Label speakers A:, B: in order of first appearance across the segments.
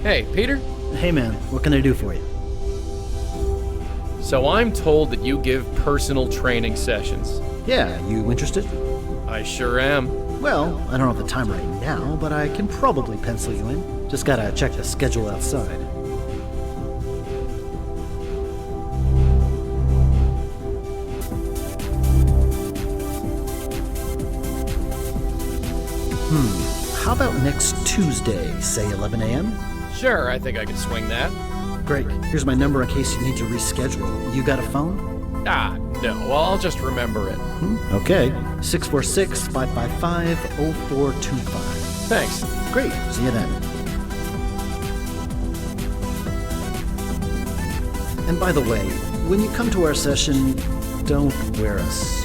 A: Hey, Peter?
B: Hey man, what can I do for you?
A: So I'm told that you give personal training sessions.
B: Yeah, you interested?
A: I sure am.
B: Well, I don't have the time right now, but I can probably pencil you in. Just gotta check the schedule outside. How about next Tuesday, say 11 a.m.?
A: Sure, I think I could swing that.
B: Great. Here's my number in case you need to reschedule. You got a phone?
A: No, I'll just remember it.
B: Okay. 646-555-0425.
A: Thanks.
B: Great. See you then. And by the way, when you come to our session, don't wear a suit.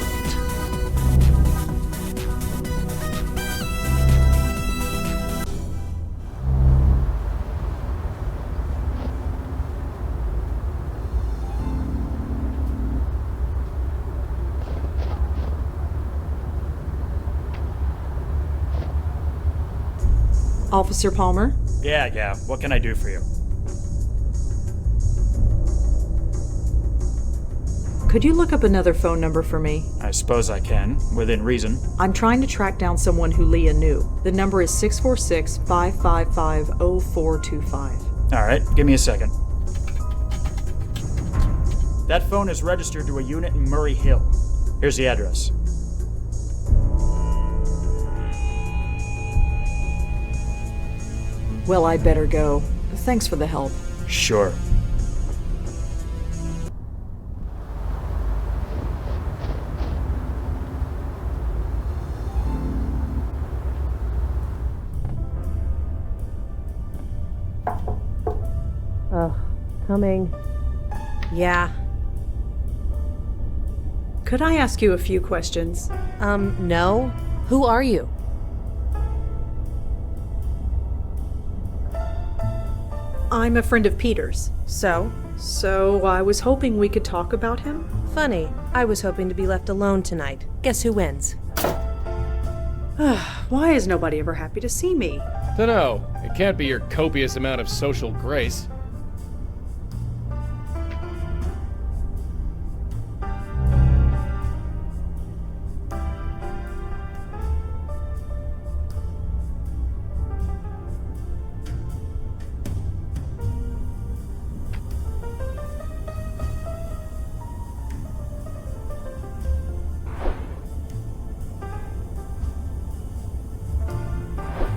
C: Officer Palmer?
D: Yeah. What can I do for you?
C: Could you look up another phone number for me?
D: I suppose I can, within reason.
C: I'm trying to track down someone who Leah knew. The number is 646-555-0425.
D: Alright, give me a second. That phone is registered to a unit in Murray Hill. Here's the address.
C: Well, I'd better go. Thanks for the help.
D: Sure.
E: Coming.
C: Yeah. Could I ask you a few questions?
E: No. Who are you?
C: I'm a friend of Peter's. So I was hoping we could talk about him.
E: Funny. I was hoping to be left alone tonight. Guess who wins?
C: Why is nobody ever happy to see me?
A: Dunno. It can't be your copious amount of social grace.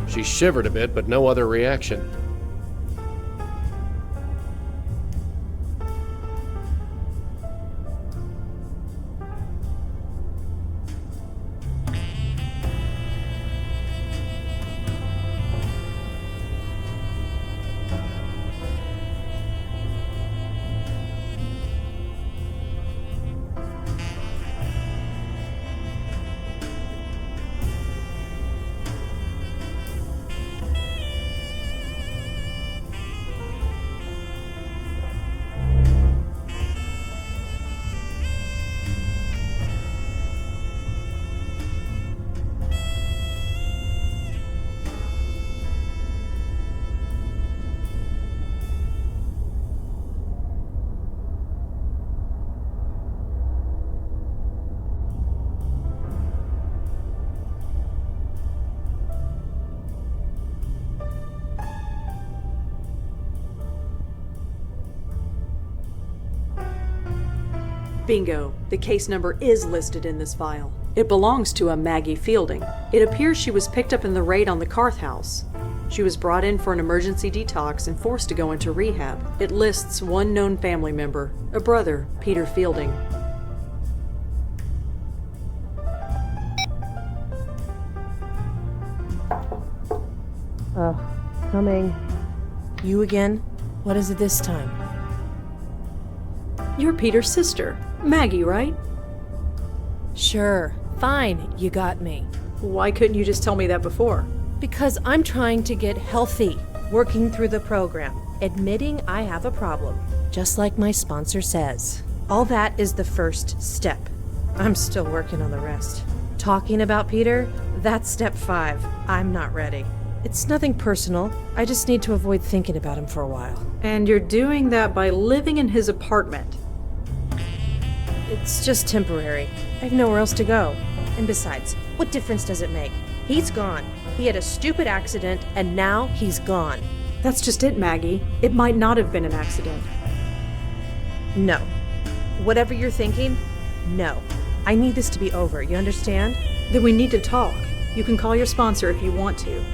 A: She shivered a bit, but no other reaction.
C: Bingo. The case number is listed in this file. It belongs to a Maggie Fielding. It appears she was picked up in the raid on the Carth house. She was brought in for an emergency detox and forced to go into rehab. It lists one known family member, a brother, Peter Fielding.
E: Oh, coming. You again? What is it this time?
C: You're Peter's sister, Maggie, right?
E: Sure. Fine, you got me.
C: Why couldn't you just tell me that before?
E: Because I'm trying to get healthy, working through the program, admitting I have a problem, just like my sponsor says. All that is the first step. I'm still working on the rest. Talking about Peter, that's step 5. I'm not ready. It's nothing personal. I just need to avoid thinking about him for a while.
C: And you're doing that by living in his apartment.
E: It's just temporary. I have nowhere else to go. And besides, what difference does it make? He's gone. He had a stupid accident, and now he's gone.
C: That's just it, Maggie. It might not have been an accident.
E: No. Whatever you're thinking, no. I need this to be over, you understand?
C: Then we need to talk. You can call your sponsor if you want to.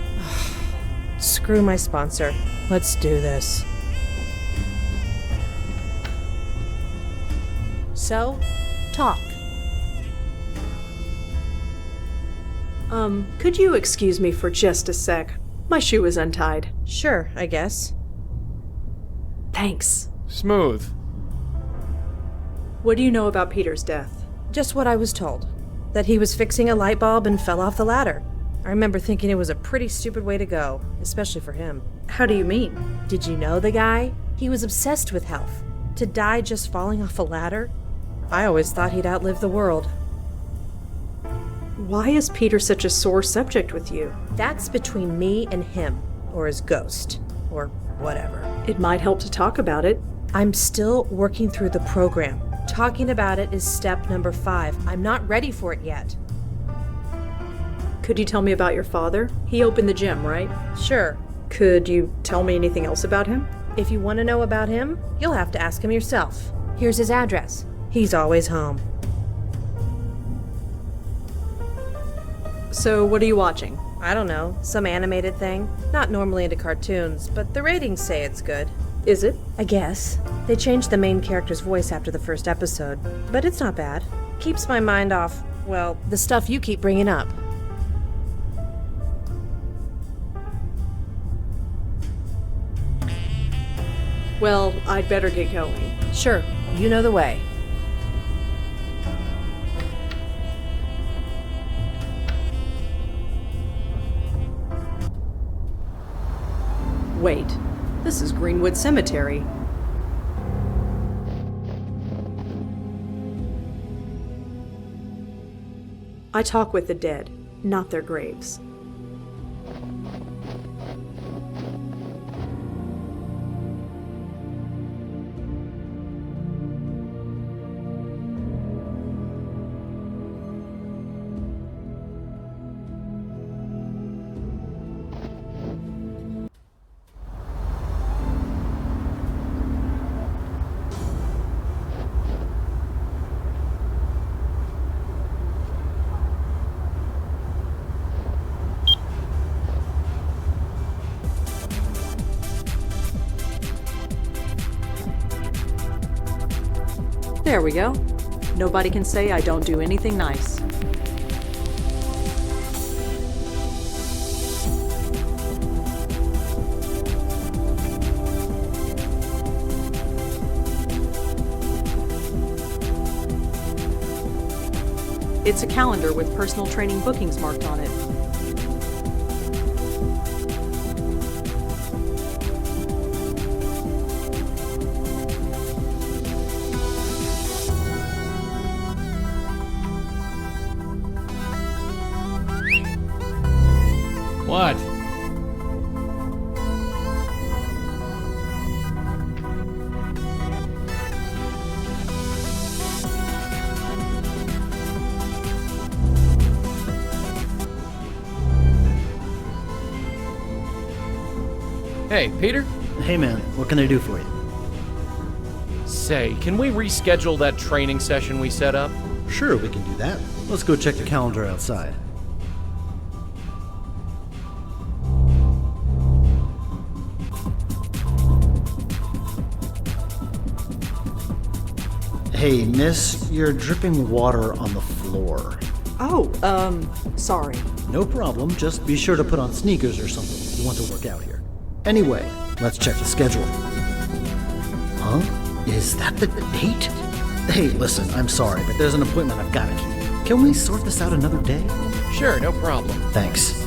E: Screw my sponsor. Let's do this. So, talk.
C: Could you excuse me for just a sec? My shoe is untied.
E: Sure, I guess.
C: Thanks.
A: Smooth.
C: What do you know about Peter's death?
E: Just what I was told. That he was fixing a light bulb and fell off the ladder. I remember thinking it was a pretty stupid way to go, especially for him.
C: How do you mean?
E: Did you know the guy? He was obsessed with health. To die just falling off a ladder? I always thought he'd outlive the world.
C: Why is Peter such a sore subject with you?
E: That's between me and him, or his ghost, or whatever.
C: It might help to talk about it.
E: I'm still working through the program. Talking about it is step number 5. I'm not ready for it yet.
C: Could you tell me about your father? He opened the gym, right?
E: Sure.
C: Could you tell me anything else about him?
E: If you want to know about him, you'll have to ask him yourself. Here's his address. He's always home.
C: So, what are you watching?
E: I don't know, some animated thing. Not normally into cartoons, but the ratings say it's good.
C: Is it?
E: I guess. They changed the main character's voice after the first episode, but it's not bad. Keeps my mind off, well, the stuff you keep bringing up.
C: Well, I'd better get going.
E: Sure, you know the way.
C: Wait, this is Greenwood Cemetery. I talk with the dead, not their graves. There we go. Nobody can say I don't do anything nice. It's a calendar with personal training bookings marked on it.
A: What? Hey, Peter?
B: Hey man, what can I do for you?
A: Say, can we reschedule that training session we set up?
B: Sure, we can do that. Let's go check the calendar outside. Hey, miss, you're dripping water on the floor.
C: Oh, sorry.
B: No problem, just be sure to put on sneakers or something if you want to work out here. Anyway, let's check the schedule. Huh? Is that the date? Hey, listen, I'm sorry, but there's an appointment I've got to keep. Can we sort this out another day?
A: Sure, no problem.
B: Thanks.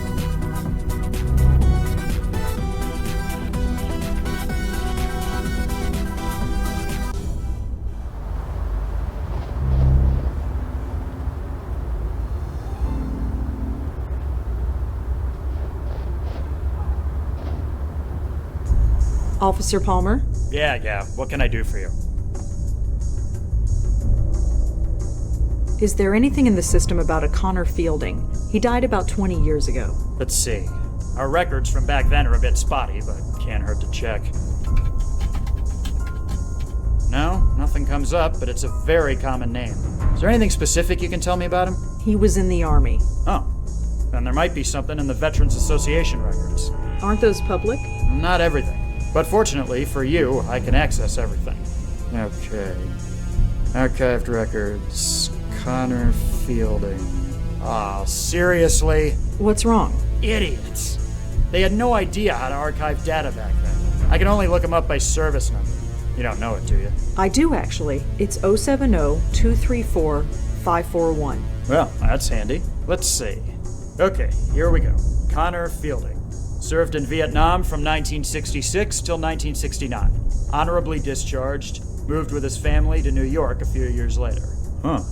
C: Officer Palmer?
D: Yeah, what can I do for you?
C: Is there anything in the system about a Connor Fielding? He died about 20 years ago.
D: Let's see. Our records from back then are a bit spotty, but can't hurt to check. No, nothing comes up, but it's a very common name. Is there anything specific you can tell me about him?
C: He was in the Army.
D: Oh, then there might be something in the Veterans Association records.
C: Aren't those public?
D: Not everything. But fortunately for you, I can access everything. Okay. Archived records. Connor Fielding. Ah, seriously?
C: What's wrong?
D: Idiots. They had no idea how to archive data back then. I can only look them up by service number. You don't know it, do you?
C: I do, actually. It's 070-234-541.
D: Well, that's handy. Let's see. Okay, here we go. Connor Fielding. Served in Vietnam from 1966 till 1969. Honorably discharged. Moved with his family to New York a few years later. Huh.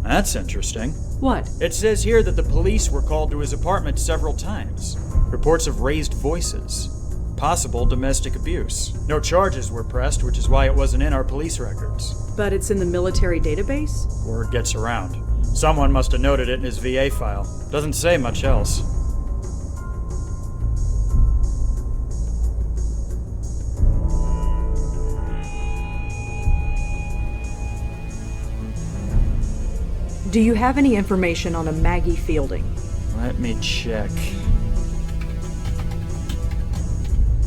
D: That's interesting.
C: What?
D: It says here that the police were called to his apartment several times. Reports of raised voices. Possible domestic abuse. No charges were pressed, which is why it wasn't in our police records.
C: But it's in the military database?
D: Word gets around. Someone must have noted it in his VA file. Doesn't say much else.
C: Do you have any information on a Maggie Fielding?
D: Let me check.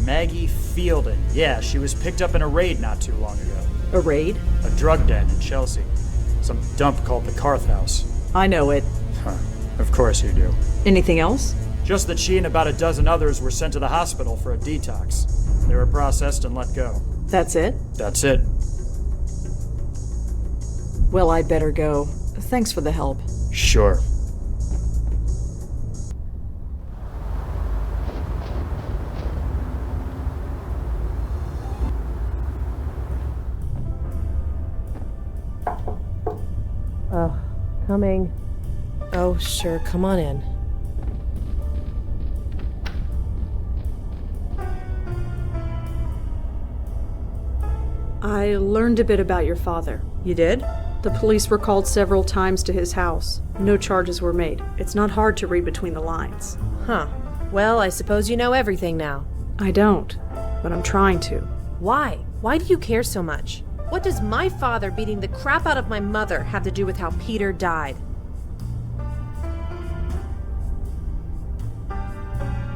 D: Maggie Fielding. Yeah, she was picked up in a raid not too long ago.
C: A raid?
D: A drug den in Chelsea. Some dump called the Carth House.
C: I know it.
D: Huh. Of course you do.
C: Anything else?
D: Just that she and about a dozen others were sent to the hospital for a detox. They were processed and let go.
C: That's it?
D: That's it.
C: Well, I'd better go. Thanks for the help.
D: Sure.
E: Coming. Oh, sure, come on in.
C: I learned a bit about your father.
E: You did?
C: The police were called several times to his house. No charges were made. It's not hard to read between the lines.
E: Huh. Well, I suppose you know everything now.
C: I don't, but I'm trying to.
E: Why? Why do you care so much? What does my father beating the crap out of my mother have to do with how Peter died?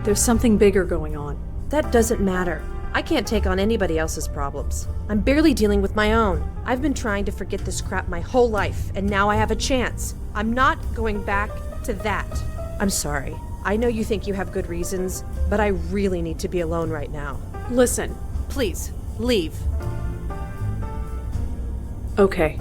C: There's something bigger going on.
E: That doesn't matter. I can't take on anybody else's problems. I'm barely dealing with my own. I've been trying to forget this crap my whole life, and now I have a chance. I'm not going back to that. I'm sorry. I know you think you have good reasons, but I really need to be alone right now.
C: Listen.
E: Please, leave.
C: Okay.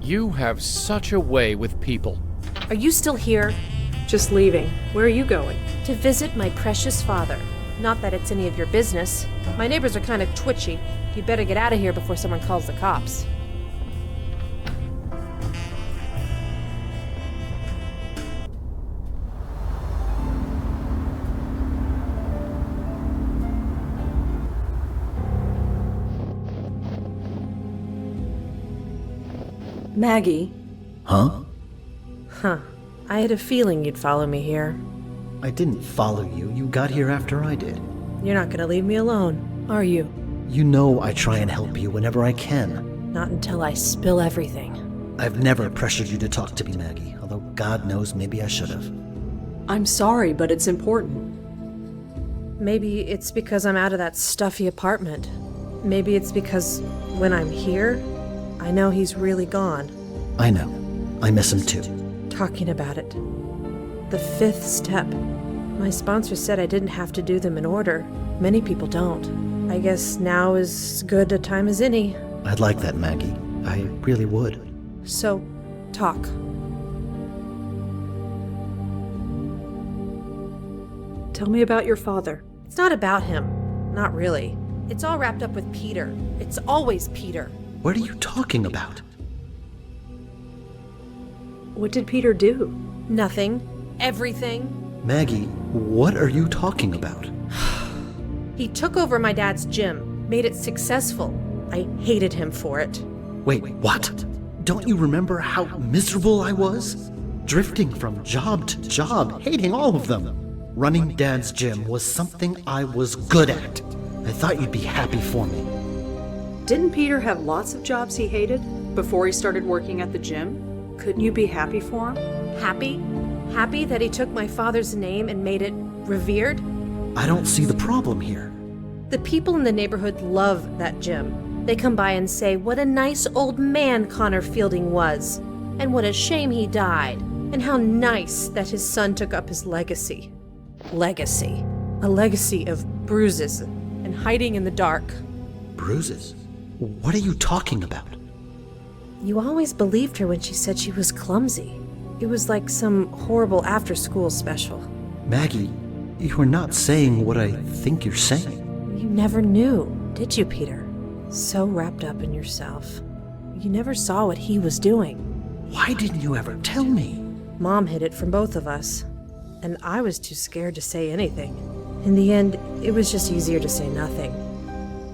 A: You have such a way with people.
E: Are you still here?
C: Just leaving. Where are you going?
E: To visit my precious father. Not that it's any of your business. My neighbors are kind of twitchy. You'd better get out of here before someone calls the cops.
C: Maggie.
B: Huh?
E: Huh. I had a feeling you'd follow me here.
B: I didn't follow you. You got here after I did.
E: You're not gonna leave me alone, are you?
B: You know I try and help you whenever I can.
E: Not until I spill everything.
B: I've never pressured you to talk to me, Maggie, although God knows maybe I should have.
C: I'm sorry, but it's important.
E: Maybe it's because I'm out of that stuffy apartment. Maybe it's because when I'm here, I know he's really gone.
B: I know. I miss him too.
E: Talking about it. The 5th step. My sponsor said I didn't have to do them in order. Many people don't. I guess now is as good a time as any.
B: I'd like that, Maggie. I really would.
E: So, talk.
C: Tell me about your father.
E: It's not about him. Not really. It's all wrapped up with Peter. It's always Peter.
B: What are you talking about?
C: What did Peter do?
E: Nothing. Everything.
B: Maggie, what are you talking about?
E: He took over my dad's gym, made it successful. I hated him for it.
B: Wait, what? Don't you remember how miserable I was? Drifting from job to job, hating all of them. Running Dad's gym was something I was good at. I thought you'd be happy for me.
C: Didn't Peter have lots of jobs he hated before he started working at the gym? Couldn't you be happy for him?
E: Happy? Happy that he took my father's name and made it revered?
B: I don't see the problem here.
E: The people in the neighborhood love that gym. They come by and say what a nice old man Connor Fielding was, and what a shame he died, and how nice that his son took up his legacy. Legacy. A legacy of bruises and hiding in the dark.
B: Bruises? What are you talking about?
E: You always believed her when she said she was clumsy. It was like some horrible after-school special.
B: Maggie, you are not saying what I think you're saying.
E: You never knew, did you, Peter? So wrapped up in yourself. You never saw what he was doing.
B: Why didn't you ever tell me?
E: Mom hid it from both of us, and I was too scared to say anything. In the end, it was just easier to say nothing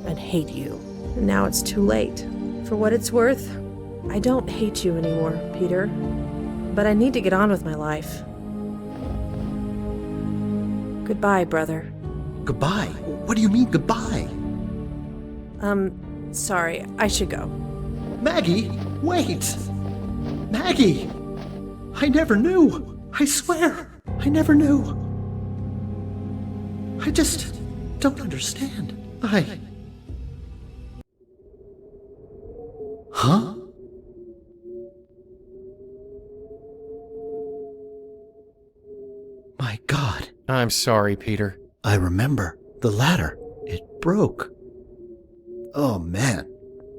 E: and hate you. And now it's too late. For what it's worth, I don't hate you anymore, Peter. But I need to get on with my life. Goodbye, brother.
B: Goodbye? What do you mean, goodbye?
E: Sorry, I should go.
B: Maggie, wait! Maggie! I never knew! I swear, I never knew! I just don't understand. Huh? My God.
A: I'm sorry, Peter.
B: I remember. The ladder. It broke. Oh man.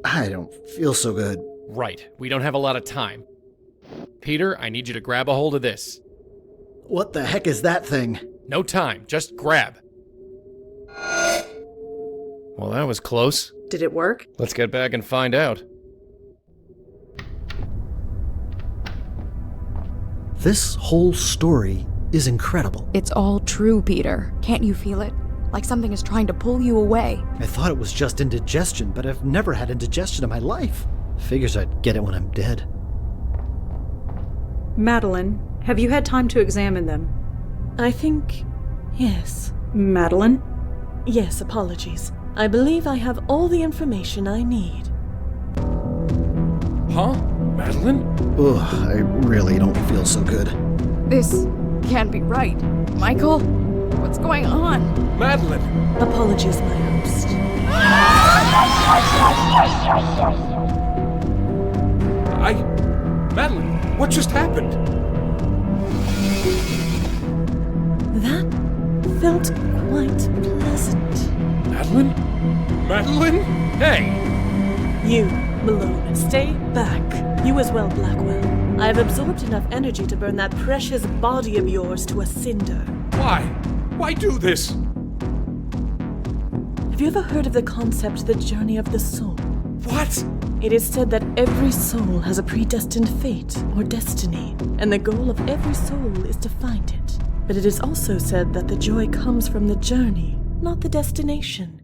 B: I don't feel so good.
A: Right, we don't have a lot of time. Peter, I need you to grab a hold of this.
B: What the heck is that thing?
A: No time, just grab. Well, that was close.
C: Did it work?
A: Let's get back and find out.
B: This whole story is incredible.
F: It's all true, Peter. Can't you feel it? Like something is trying to pull you away.
B: I thought it was just indigestion, but I've never had indigestion in my life. Figures I'd get it when I'm dead.
C: Madeline, have you had time to examine them?
G: I think... yes.
C: Madeline?
G: Yes, apologies. I believe I have all the information I need.
A: Huh? Madeline?
B: Ugh, I really don't feel so good.
F: This can't be right. Michael? What's going on?
A: Madeline!
G: Apologies, my host.
A: Madeline, what just happened?
G: That felt quite pleasant.
A: Madeline? Madeline? Hey!
G: You, Malone, stay back. You as well, Blackwell. I have absorbed enough energy to burn that precious body of yours to a cinder.
A: Why? Why do this?
G: Have you ever heard of the concept, the journey of the soul?
A: What?
G: It is said that every soul has a predestined fate or destiny, and the goal of every soul is to find it. But it is also said that the joy comes from the journey, not the destination.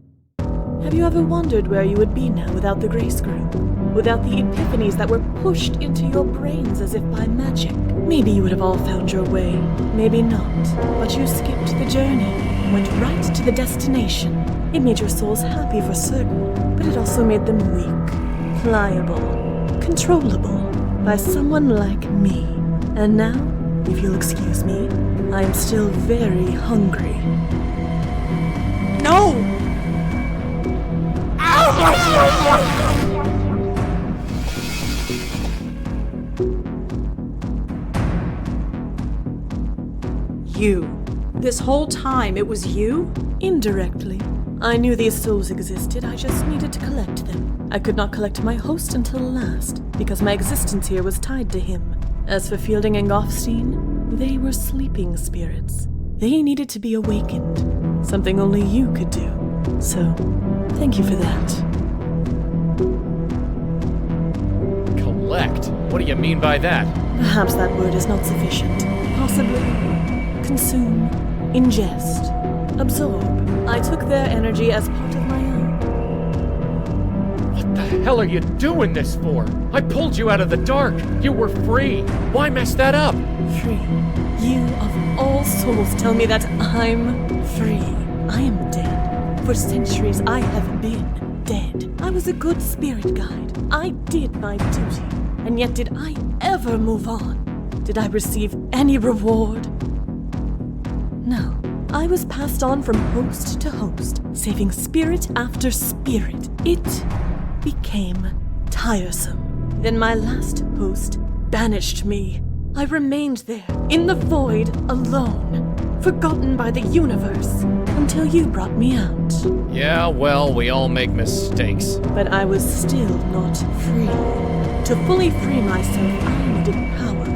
G: Have you ever wondered where you would be now without the Grace Group? without the epiphanies that were pushed into your brains as if by magic. Maybe you would have all found your way, maybe not. But you skipped the journey, went right to the destination. It made your souls happy for certain, but it also made them weak, pliable, controllable by someone like me. And now, if you'll excuse me, I am still very hungry.
C: No! You. This whole time it was you?
G: Indirectly. I knew these souls existed, I just needed to collect them. I could not collect my host until last, because my existence here was tied to him. As for Fielding and Goffstein, they were sleeping spirits. They needed to be awakened, something only you could do. So, thank you for that.
A: Collect? What do you mean by that?
G: Perhaps that word is not sufficient. Possibly consume, ingest, absorb. I took their energy as part of my own.
A: What the hell are you doing this for? I pulled you out of the dark. You were free. Why mess that up?
G: Free. You of all souls tell me that I'm free. I am dead. For centuries I have been dead. I was a good spirit guide. I did my duty. And yet did I ever move on? Did I receive any reward? No. I was passed on from host to host, saving spirit after spirit. It became tiresome. Then my last host banished me. I remained there, in the void, alone, forgotten by the universe, until you brought me out.
A: Yeah, well, we all make mistakes.
G: But I was still not free. To fully free myself, I needed power,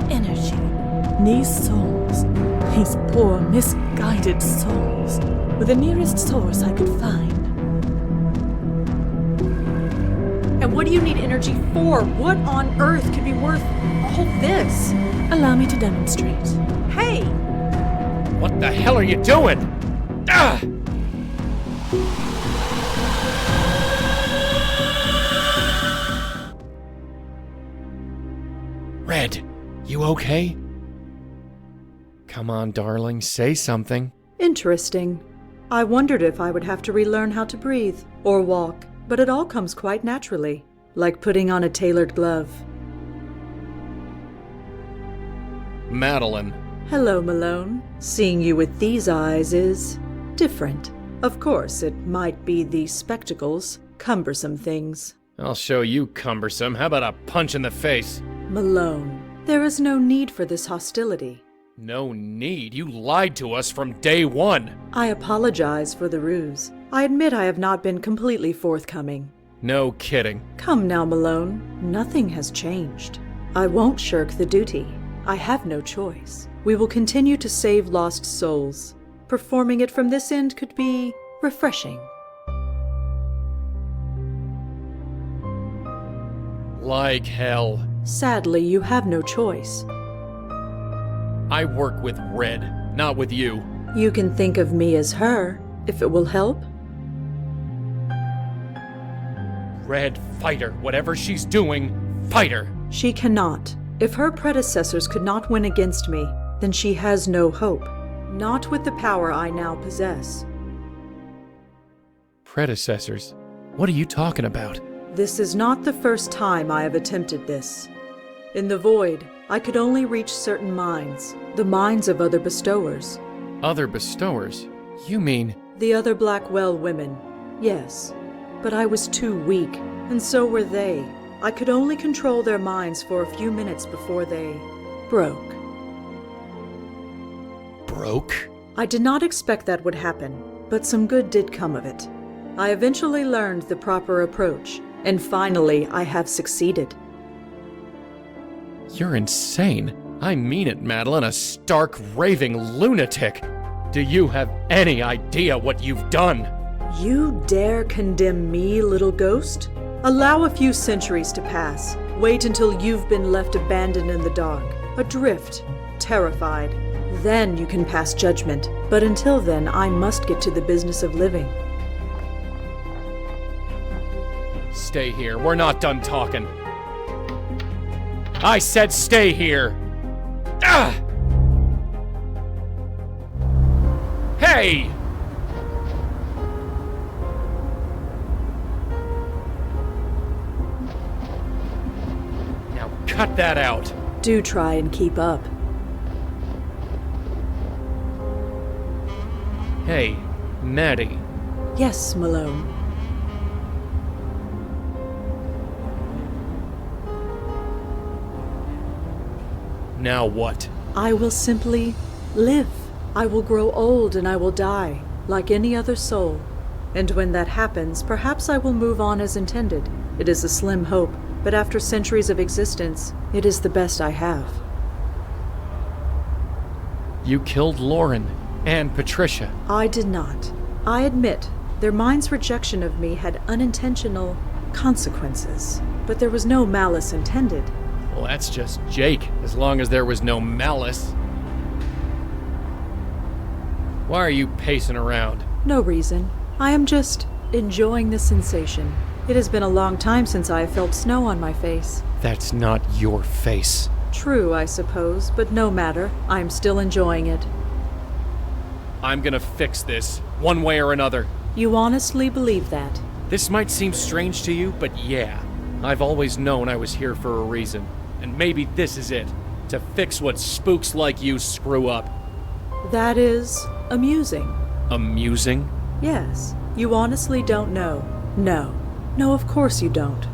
G: energy. These souls, these poor, misguided souls, were the nearest source I could find.
C: And what do you need energy for? What on earth could be worth all this?
G: Allow me to demonstrate.
C: Hey!
A: What the hell are you doing? Ah! Red, you okay? Come on, darling, say something.
C: Interesting. I wondered if I would have to relearn how to breathe or walk, but it all comes quite naturally, like putting on a tailored glove.
A: Madeline.
C: Hello, Malone. Seeing you with these eyes is different. Of course, it might be these spectacles, cumbersome things.
A: I'll show you cumbersome. How about a punch in the face?
C: Malone, there is no need for this hostility.
A: No need. You lied to us from day one.
C: I apologize for the ruse. I admit I have not been completely forthcoming.
A: No kidding.
C: Come now, Malone. Nothing has changed. I won't shirk the duty. I have no choice. We will continue to save lost souls. Performing it from this end could be refreshing.
A: Like hell.
C: Sadly, you have no choice.
A: I work with Red, not with you.
C: You can think of me as her, if it will help.
A: Red, fight her. Whatever she's doing, fight her.
C: She cannot. If her predecessors could not win against me, then she has no hope. Not with the power I now possess.
A: Predecessors? What are you talking about?
C: This is not the first time I have attempted this. In the void, I could only reach certain minds, the minds of other bestowers.
A: Other bestowers? You mean...
C: The other Blackwell women, yes. But I was too weak, and so were they. I could only control their minds for a few minutes before they broke.
A: Broke?
C: I did not expect that would happen, but some good did come of it. I eventually learned the proper approach, and finally I have succeeded.
A: You're insane. I mean it, Madeline, a stark, raving lunatic. Do you have any idea what you've done?
C: You dare condemn me, little ghost? Allow a few centuries to pass. Wait until you've been left abandoned in the dark, adrift, terrified. Then you can pass judgment. But until then, I must get to the business of living.
A: Stay here. We're not done talking. I said stay here. Ah! Hey! Now cut that out.
C: Do try and keep up.
A: Hey, Maddie.
C: Yes, Malone.
A: Now what?
C: I will simply live. I will grow old and I will die, like any other soul. And when that happens, perhaps I will move on as intended. It is a slim hope, but after centuries of existence, it is the best I have.
A: You killed Lauren and Patricia.
C: I did not. I admit, their mind's rejection of me had unintentional consequences, but there was no malice intended.
A: Well, that's just Jake, as long as there was no malice. Why are you pacing around?
C: No reason. I am just enjoying the sensation. It has been a long time since I have felt snow on my face.
A: That's not your face.
C: True, I suppose, but no matter. I'm still enjoying it.
A: I'm gonna fix this, one way or another.
C: You honestly believe that?
A: This might seem strange to you, but yeah. I've always known I was here for a reason. And maybe this is it. To fix what spooks like you screw up.
C: That is amusing.
A: Amusing?
C: Yes. You honestly don't know. No. No, of course you don't.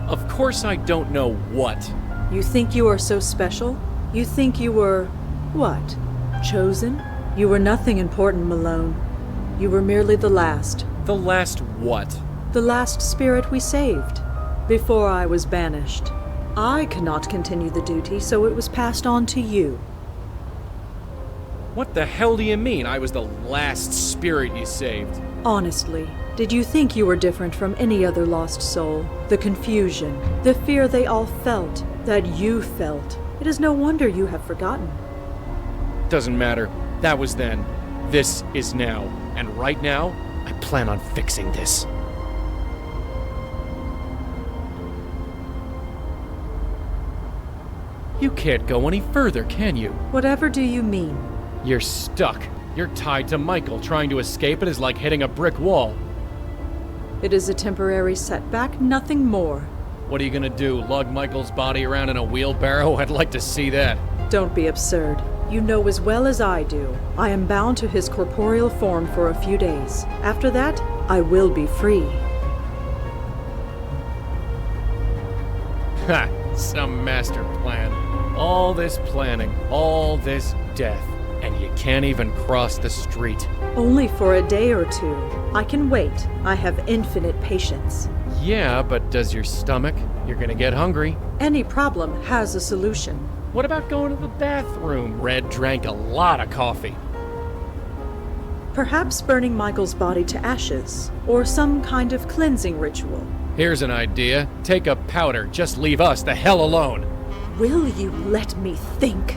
A: Of course I don't know what.
C: You think you are so special? You think you were, what, chosen? You were nothing important, Malone. You were merely the last.
A: The last what?
C: The last spirit we saved. Before I was banished. I could not continue the duty, so it was passed on to you.
A: What the hell do you mean I was the last spirit you saved?
C: Honestly, did you think you were different from any other lost soul? The confusion, the fear they all felt, that you felt. It is no wonder you have forgotten.
A: Doesn't matter. That was then. This is now. And right now, I plan on fixing this. You can't go any further, can you?
C: Whatever do you mean?
A: You're stuck. You're tied to Michael. Trying to escape it is like hitting a brick wall.
C: It is a temporary setback, nothing more.
A: What are you gonna do, lug Michael's body around in a wheelbarrow? I'd like to see that.
C: Don't be absurd. You know as well as I do. I am bound to his corporeal form for a few days. After that, I will be free.
A: Ha! Some master plan. All this planning, all this death, and you can't even cross the street.
C: Only for a day or two. I can wait. I have infinite patience.
A: Yeah, but does your stomach? You're gonna get hungry.
C: Any problem has a solution.
A: What about going to the bathroom? Red drank a lot of coffee.
C: Perhaps burning Michael's body to ashes, or some kind of cleansing ritual.
A: Here's an idea. Take a powder. Just leave us the hell alone.
C: Will you let me think?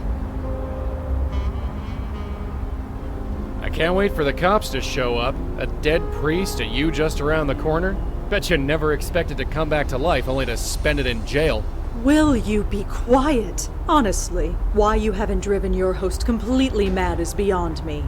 A: I can't wait for the cops to show up. A dead priest and you just around the corner? Bet you never expected to come back to life only to spend it in jail.
C: Will you be quiet? Honestly, why you haven't driven your host completely mad is beyond me.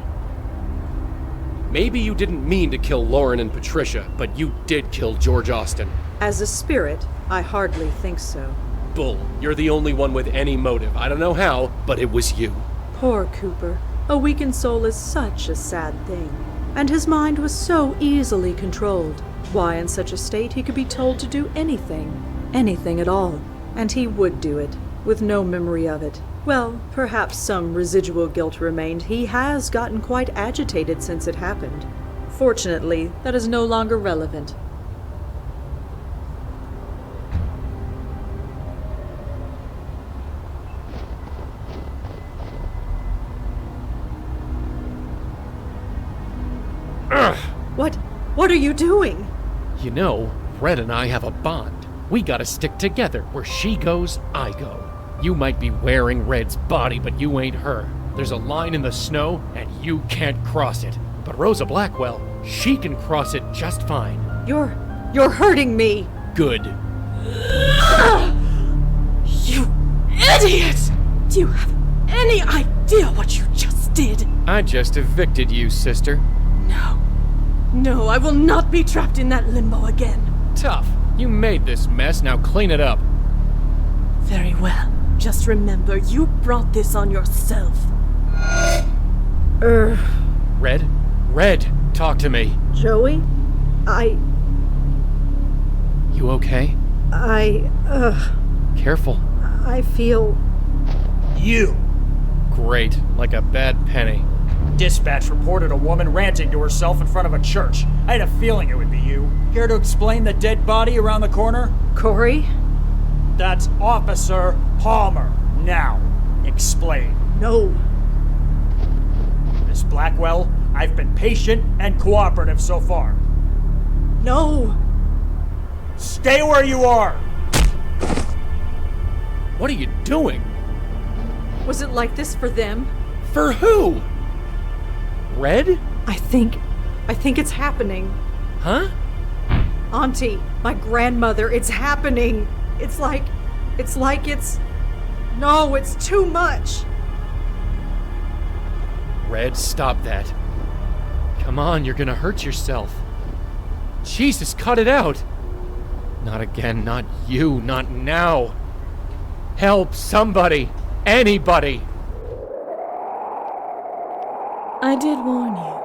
A: Maybe you didn't mean to kill Lauren and Patricia, but you did kill George Austin.
C: As a spirit, I hardly think so.
A: Bull, you're the only one with any motive. I don't know how, but it was you.
C: Poor Cooper. A weakened soul is such a sad thing. And his mind was so easily controlled. Why, in such a state, he could be told to do anything. Anything at all. And he would do it, with no memory of it. Well, perhaps some residual guilt remained. He has gotten quite agitated since it happened. Fortunately, that is no longer relevant.
A: Ugh.
C: What are you doing?
A: You know, Red and I have a bond. We gotta stick together. Where she goes, I go. You might be wearing Red's body, but you ain't her. There's a line in the snow, and you can't cross it. But Rosa Blackwell, She can cross it just fine.
C: You're hurting me.
A: Good.
G: You idiot! Do you have any idea what you just did?
A: I just evicted you, sister.
G: No. No, I will not be trapped in that limbo again.
A: Tough. You made this mess, now clean it up.
G: Very well. Just remember, you brought this on yourself.
A: Red, talk to me.
C: Joey?
A: You okay? Careful.
C: I feel...
D: You!
A: Great, like a bad penny.
D: Dispatch reported a woman ranting to herself in front of a church. I had a feeling it would be you. Care to explain the dead body around the corner?
C: Cory?
D: That's Officer Palmer. Now, explain.
C: No.
D: Miss Blackwell, I've been patient and cooperative so far.
C: No.
D: Stay where you are!
A: What are you doing?
C: Was it like this for them?
A: For who? Red?
C: I think it's happening.
A: Huh?
C: Auntie, my grandmother, it's happening. It's no, it's too much.
A: Red, stop that. Come on, you're gonna hurt yourself. Jesus, cut it out. Not again, not you, not now. Help somebody, anybody.
G: I did warn you.